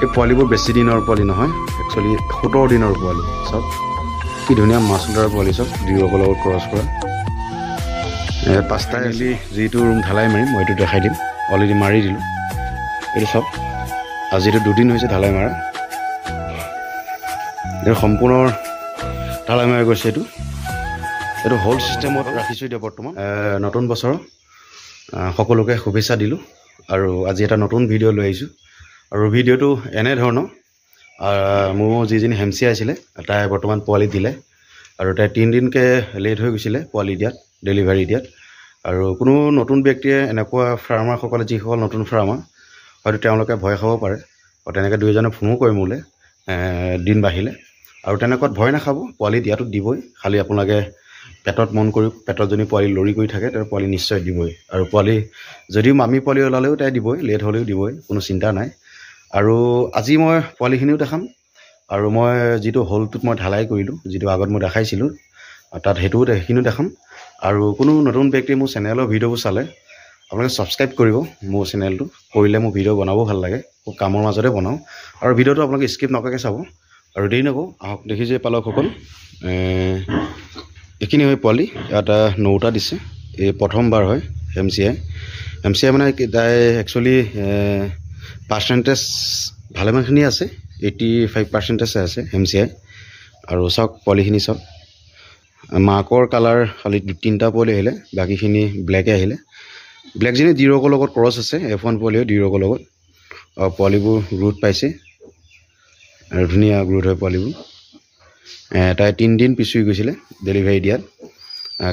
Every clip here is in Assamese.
এই পোৱালিবোৰ বেছি দিনৰ পোৱালি নহয়, একচুৱেলি 17 দিনৰ পোৱালি। চব কি ধুনীয়া মাছুলাৰ পোৱালি, চব ডিৰকৰ লগত ক্ৰছ কৰা। 5টা এলি যিটো ৰুম ঢালাই মাৰিম মই এইটো দেখাই দিম। অলৰেডি মাৰি দিলোঁ এইটো চব। আজিতো 2 দিন হৈছে ঢালাই মাৰা। এইটো সম্পূৰ্ণ ঢালাই মাৰি গৈছে। এইটো হোল ছিষ্টেমত ৰাখিছোঁ এতিয়া বৰ্তমান। নতুন বছৰ সকলোকে শুভেচ্ছা দিলোঁ আৰু আজি এটা নতুন ভিডিঅ' লৈ আহিছোঁ। আৰু ভিডিঅ'টো এনেধৰণৰ, মোৰ যিজনী হেমচি আছিলে তাই বৰ্তমান পোৱালি দিলে আৰু তাই 3 দিনকৈ লেট হৈ গৈছিলে পোৱালি দিয়াত, ডেলিভাৰী দিয়াত। আৰু কোনো নতুন ব্যক্তিয়ে এনেকুৱা ফাৰ্মাৰসকলে, যিসকল নতুন ফাৰ্মাৰ, হয়তো তেওঁলোকে ভয় খাব পাৰে আৰু তেনেকৈ 2-এজনে ফোনো কৰে মোলৈ দিন বাঢ়িলে। আৰু তেনেকুৱাত ভয় নাখাব, পোৱালি দিয়াটো দিবই। খালি আপোনালোকে পেটত মন কৰি, পেটত যদি পোৱালি লৰি কৰি থাকে তেওঁ পোৱালি নিশ্চয় দিবই। আৰু পোৱালি যদিও মামী পোৱালি ওলালেও তাই দিবই, লেট হ'লেও দিবই, কোনো চিন্তা নাই। আৰু আজি মই পোৱালিখিনিও দেখাম আৰু মই যিটো হলটোত মই ঢালাই কৰিলোঁ, যিটো আগত মই দেখাইছিলোঁ তাত সেইখিনিও দেখাম। আৰু কোনো নতুন ব্যক্তিয়ে মোৰ চেনেলৰ ভিডিঅ'বোৰ চালে আপোনালোকে ছাবস্ক্ৰাইব কৰিব মোৰ চেনেলটো। কৰিলে মোৰ ভিডিঅ' বনাবও ভাল লাগে, খুব কামৰ মাজতে বনাওঁ। আৰু ভিডিঅ'টো আপোনালোকে স্কিপ নকৰাকৈ চাব। আৰু দেৰি নকৰোঁ, আহক দেখিছে পালকসকল। এইখিনি হয় পোৱালি, ইয়াত 9টা দিছে। এই প্ৰথমবাৰ হয় হেমচিয়াই মানে তাই একচুৱেলি পাৰ্চেণ্টেজ ভালেমানখিনি আছে, 85% আছে হেমচিয়াই। আৰু চাওক পোৱালিখিনি চাওক, মাকৰ কালাৰ খালি 3টা পোৱালি আহিলে, বাকীখিনি ব্লেকে আহিলে। ব্লেকজনী ডিৰকৰ লগত ক্ৰছ আছে, F1 পোৱালিও ডিৰকৰ লগত। আৰু পোৱালিবোৰ গ্ৰোথ পাইছে আৰু ধুনীয়া গ্ৰোথ হয় পোৱালিবোৰ। তাই 3 দিন পিছুই গৈছিলে ডেলিভাৰী দিয়াত,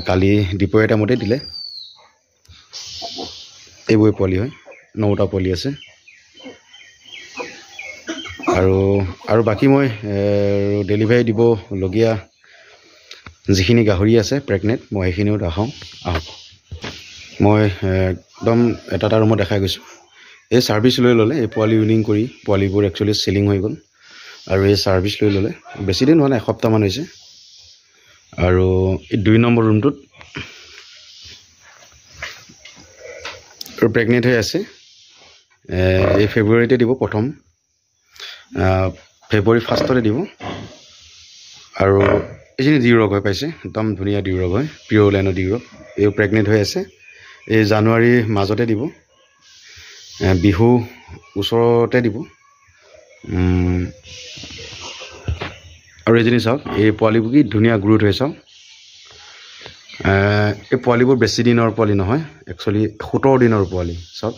কালি দুপৰীয়া টাইমতে দিলে। এইবোৰে পোৱালি হয়, 9টা পোৱালি আছে। আৰু বাকী মই ডেলিভাৰী দিবলগীয়া যিখিনি গাহৰি আছে প্ৰেগনেণ্ট, মই সেইখিনিও দেখাওঁ। আহক মই একদম এটা ৰুমত দেখাই গৈছোঁ। এই ছাৰ্ভিচ লৈ ল'লে, এই পোৱালি উইনিং কৰি পোৱালিবোৰ একচুৱেলি চেলিং হৈ গ'ল। আৰু এই ছাৰ্ভিচ লৈ ল'লে, বেছি দিন হোৱা নাই, এসপ্তাহমান হৈছে। আৰু এই 2 নম্বৰ ৰুমটোত আৰু প্ৰেগনেণ্ট হৈ আছে। এই ফেব্ৰুৱাৰীতে দিব, প্ৰথম ফেব্ৰুৱাৰী 1ষ্টতে দিব। আৰু এইখিনি ডিৰক হৈ পাইছে, একদম ধুনীয়া ডিৰক হয়, পিয়ৰ লাইনৰ ডিৰক। এই প্ৰেগনেণ্ট হৈ আছে, এই জানুৱাৰীৰ মাজতে দিব, বিহু ওচৰতে দিব। আৰু এইজনী চাওক, এই পোৱালিবোৰ কি ধুনীয়া গ্ৰোথ হৈ চাওক। এই পোৱালিবোৰ বেছি দিনৰ পোৱালি নহয়, একচুৱেলি 17 দিনৰ পোৱালি। চাওক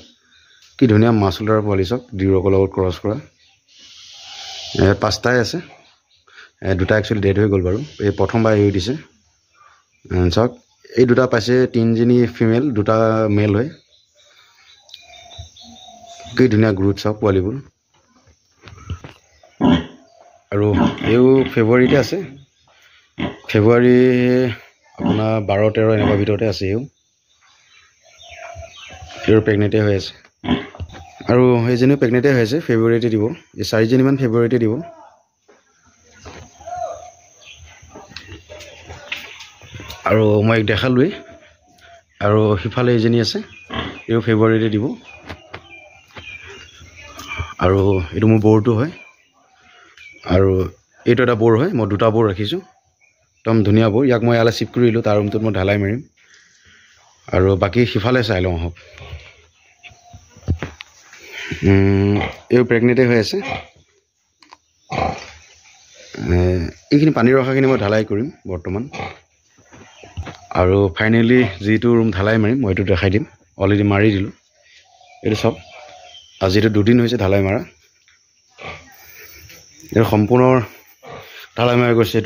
কি ধুনীয়া মাছুলাৰ পোৱালি, চাওক ডিৰকৰ লগত ক্ৰছ কৰা। 5টাই আছে, 2টা একচুৱেলি ডেড হৈ গ'ল বাৰু। এই প্ৰথমবাৰ এৰি দিছে। চাওক এই 2টা পাইছে, 3জনী ফিমেল, 2টা মেল হয়। কি ধুনীয়া গ্ৰোথ চাওক পোৱালিবোৰ। আৰু এইও ফেব্ৰুৱাৰীতে আছে, ফেব্ৰুৱাৰী আপোনাৰ 12-13 এনেকুৱা ভিতৰতে আছে। এইও প্ৰেগনেণ্টে হৈ আছে। আৰু সেইজনীও প্ৰেগনেণ্টে হৈ আছে, ফেব্ৰুৱাৰীতে দিব। এই 4জনীমান ফেব্ৰুৱাৰীতে দিব। আৰু মই দেখালোৱেই। আৰু সিফালে এইজনী আছে, এইও ফেব্ৰুৱাৰীতে দিব। আৰু এইটো মোৰ বৰটো হয়। আৰু এইটো এটা বৰ হয়, মই 2টা বৰ ৰাখিছোঁ, একদম ধুনীয়া বৰ। ইয়াক মই ইয়ালৈ শ্বিফ্ট কৰিলোঁ, তাৰ ৰুমটোত মই ঢালাই মাৰিম। আৰু বাকী সিফালে চাই লওঁ আহক। এইও প্ৰেগনেণ্টে হৈ আছে। এইখিনি পানী ৰখাখিনি মই ঢালাই কৰিম বৰ্তমান। আৰু ফাইনেলি যিটো ৰুম ঢালাই মাৰিম মই এইটো দেখাই দিম। অলৰেডি মাৰি দিলোঁ এইটো চব। আজিতো 2 দিন হৈছে ঢালাই মাৰা। এইটো সম্পূৰ্ণ ঢালাই মাৰি গৈছে।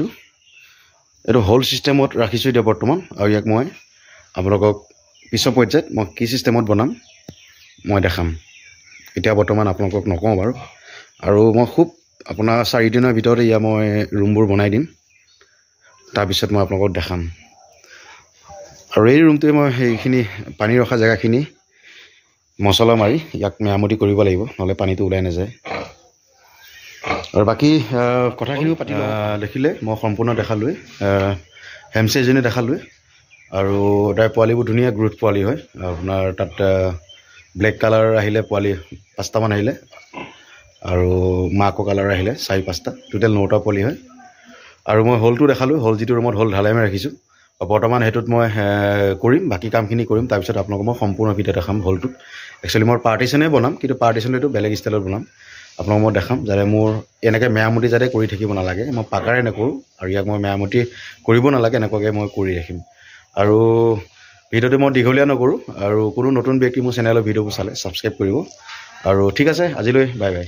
এইটো হোল ছিষ্টেমত ৰাখিছোঁ এতিয়া বৰ্তমান। আৰু ইয়াক মই আপোনালোকক পিছৰ পৰ্যায়ত মই কি ছিষ্টেমত বনাম মই দেখাম। এতিয়া বৰ্তমান আপোনালোকক নকওঁ বাৰু। আৰু মই খুব আপোনাৰ 4 দিনৰ ভিতৰতে ইয়াত মই ৰুমবোৰ বনাই দিম, তাৰপিছত মই আপোনালোকক দেখাম। আৰু এই ৰুমটোৱে মই সেইখিনি পানী ৰখা জেগাখিনি মছলা মাৰি ইয়াক মেৰামতি কৰিব লাগিব, নহ'লে পানীটো ওলাই নাযায়। আৰু বাকী কথাখিনিও পাতি দেখিলে মই সম্পূৰ্ণ দেখালোৱে, হেমচি এজনী দেখালোৱে। আৰু তাইৰ পোৱালিবোৰ ধুনীয়া গ্ৰোথ পোৱালি হয়। আপোনাৰ তাত ব্লেক কালাৰ আহিলে পোৱালি 5টামান আহিলে, আৰু মাকৰ কালাৰ আহিলে 4-5টা, টোটেল 9টা পোৱালি হয়। আৰু মই হলটো দেখালোঁ, হল যিটো ৰুমত হল ঢালাই মাৰি ৰাখিছোঁ। বৰ্তমান সেইটোত মই কৰিম, বাকী কামখিনি কৰিম। তাৰপিছত আপোনালোকক মই সম্পূৰ্ণ ভিডিঅ' দেখাম হলটোত। একচুৱেলি মই পাৰ্টিশ্যনেই বনাম, কিন্তু পাৰ্টিশ্যনটো এইটো বেলেগ ষ্টাইলত বনাম। আপোনালোকক মই দেখাম যাতে মোৰ এনেকৈ মেৰামতি যাতে কৰি থাকিব নালাগে, মই পাকাৰে নকৰোঁ আৰু ইয়াক মই মেৰামতি কৰিব নালাগে, এনেকুৱাকৈ মই কৰি ৰাখিম। আৰু ভিডিঅ'টো মই দীঘলীয়া নকৰোঁ, আৰু কোনো নতুন ব্যক্তি মোৰ চেনেলৰ ভিডিঅ'বোৰ চালে ছাবস্ক্ৰাইব কৰিব। আৰু ঠিক আছে, আজিলৈ বাই বাই।